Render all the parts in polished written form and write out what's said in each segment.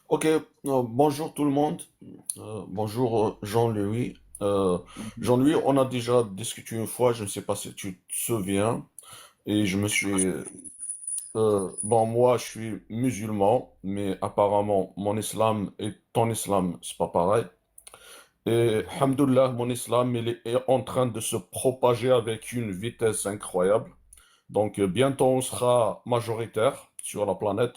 Ok, bonjour tout le monde. Bonjour Jean-Louis. Jean-Louis, on a déjà discuté une fois, je ne sais pas si tu te souviens, et je me suis... bon, moi je suis musulman, mais apparemment mon islam et ton islam, c'est pas pareil. Et alhamdoulilah, mon islam est en train de se propager avec une vitesse incroyable. Donc bientôt on sera majoritaire sur la planète.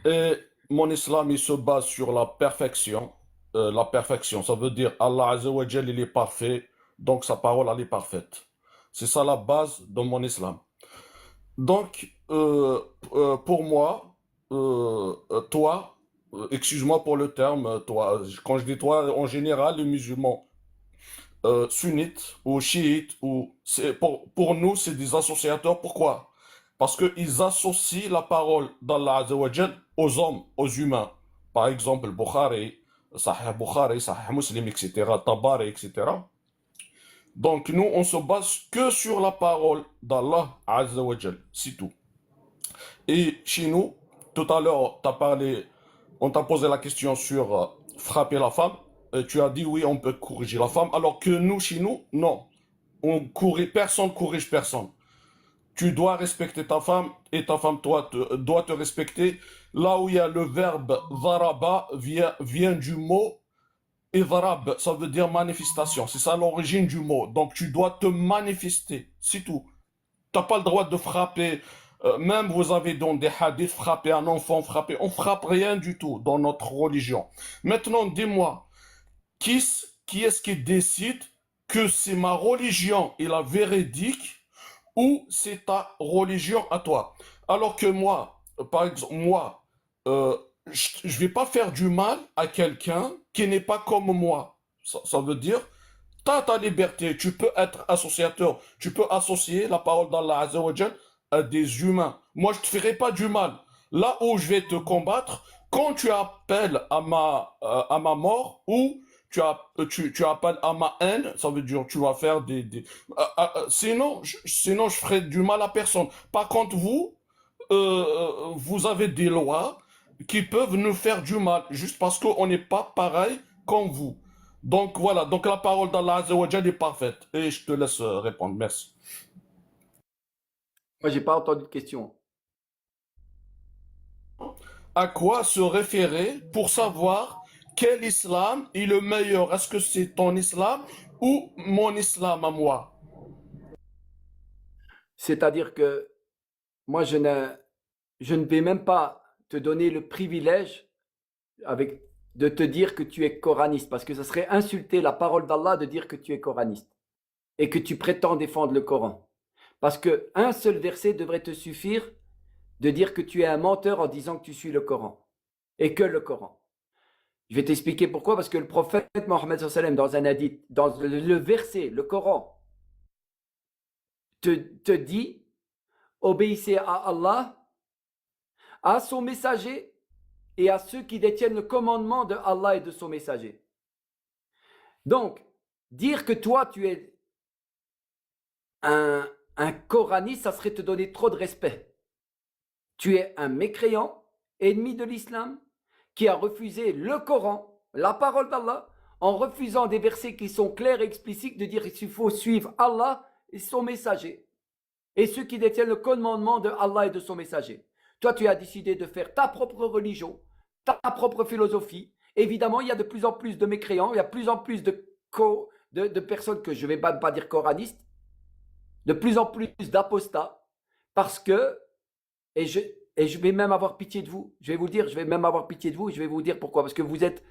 Et mon islam, il se base sur la perfection. La perfection, ça veut dire Allah Azza wa Jal, il est parfait, donc sa parole, elle est parfaite. C'est ça la base de mon islam. Donc, pour moi, toi, excuse-moi pour le terme, toi, quand je dis toi, en général, les musulmans sunnites ou chiites, pour nous, c'est des associateurs. Pourquoi? Parce qu'ils associent la parole d'Allah Azza wa Jal aux hommes, aux humains. Par exemple, Bukhari, Sahih Muslim, etc., Tabari, etc. Donc nous, on se base que sur la parole d'Allah Azza wa Jal. C'est tout. Et chez nous, tout à l'heure, on t'a posé la question sur frapper la femme. Et tu as dit oui, on peut corriger la femme. Alors que nous, chez nous, non. Personne corrige personne. Tu dois respecter ta femme et ta femme doit te respecter. Là où il y a le verbe varaba vient du mot idrab, ça veut dire manifestation. C'est ça l'origine du mot. Donc tu dois te manifester, c'est tout. Tu n'as pas le droit de frapper. Même vous avez dans des hadiths frapper un enfant, frapper. On frappe rien du tout dans notre religion. Maintenant, dis-moi, qui est-ce qui décide que c'est ma religion et la véridique ou c'est ta religion à toi. Alors que moi, par exemple, moi, je vais pas faire du mal à quelqu'un qui n'est pas comme moi. Ça veut dire, tu as ta liberté, tu peux être associateur, tu peux associer la parole d'Allah Azza wa Jal à des humains. Moi, je te ferai pas du mal. Là où je vais te combattre, quand tu appelles à ma mort ou tu appelles à ma haine, ça veut dire tu vas faire sinon, je ferai du mal à personne. Par contre, vous avez des lois qui peuvent nous faire du mal juste parce qu'on n'est pas pareil comme vous. Donc voilà, donc la parole d'Allah Azza wa Jal est parfaite. Et je te laisse répondre. Merci. Moi, j'ai pas entendu de question. À quoi se référer pour savoir quel islam est le meilleur? Est-ce que c'est ton islam ou mon islam à moi? C'est-à-dire que moi, je ne vais même pas te donner le privilège de te dire que tu es coraniste, parce que ça serait insulter la parole d'Allah de dire que tu es coraniste et que tu prétends défendre le Coran. Parce que un seul verset devrait te suffire de dire que tu es un menteur en disant que tu suis le Coran et que le Coran. Je vais t'expliquer pourquoi, parce que le prophète Mohammed dans un hadith, dans le verset, le Coran, te dit obéissez à Allah, à son messager et à ceux qui détiennent le commandement de Allah et de son messager. Donc, dire que toi tu es un coraniste, ça serait te donner trop de respect. Tu es un mécréant, ennemi de l'islam, qui a refusé le Coran, la parole d'Allah, en refusant des versets qui sont clairs et explicites de dire qu'il faut suivre Allah et son messager, et ceux qui détiennent le commandement de Allah et de son messager. Toi, tu as décidé de faire ta propre religion, ta propre philosophie. Évidemment, il y a de plus en plus de mécréants, il y a de plus en plus de personnes que je ne vais pas dire coranistes, de plus en plus d'apostats, parce que, et je, et je vais même avoir pitié de vous, je vais vous le dire, je vais même avoir pitié de vous, et je vais vous dire pourquoi, parce que vous êtes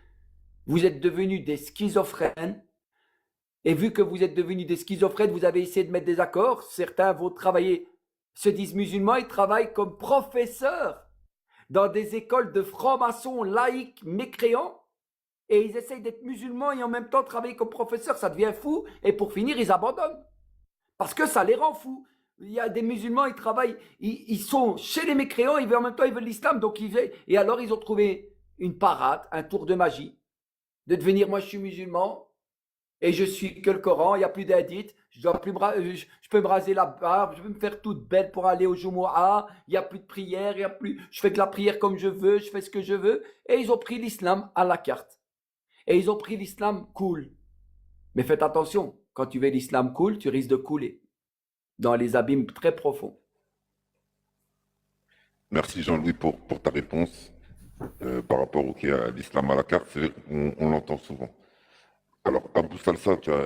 devenus des schizophrènes, et vu que vous êtes devenus des schizophrènes, vous avez essayé de mettre des accords, certains vont travailler, se disent musulmans, ils travaillent comme professeurs dans des écoles de francs-maçons laïcs mécréants, et ils essayent d'être musulmans et en même temps travailler comme professeurs, ça devient fou, et pour finir, ils abandonnent. Parce que ça les rend fous. Il y a des musulmans, ils travaillent, ils sont chez les mécréants, en même temps ils veulent l'islam, et alors ils ont trouvé une parade, un tour de magie, de devenir moi je suis musulman, et je suis que le Coran, il n'y a plus d'edit, je peux me raser la barbe, je peux me faire toute belle pour aller au Jumu'ah, il n'y a plus de prière, il y a plus, je fais de la prière comme je veux, je fais ce que je veux. Et ils ont pris l'islam à la carte. Et ils ont pris l'islam cool. Mais faites attention, quand tu veux l'islam cool, tu risques de couler dans les abîmes très profonds. Merci Jean-Louis pour ta réponse par rapport à l'islam à la carte. C'est vrai qu'on l'entend souvent. Alors, Abou Salsa, tu as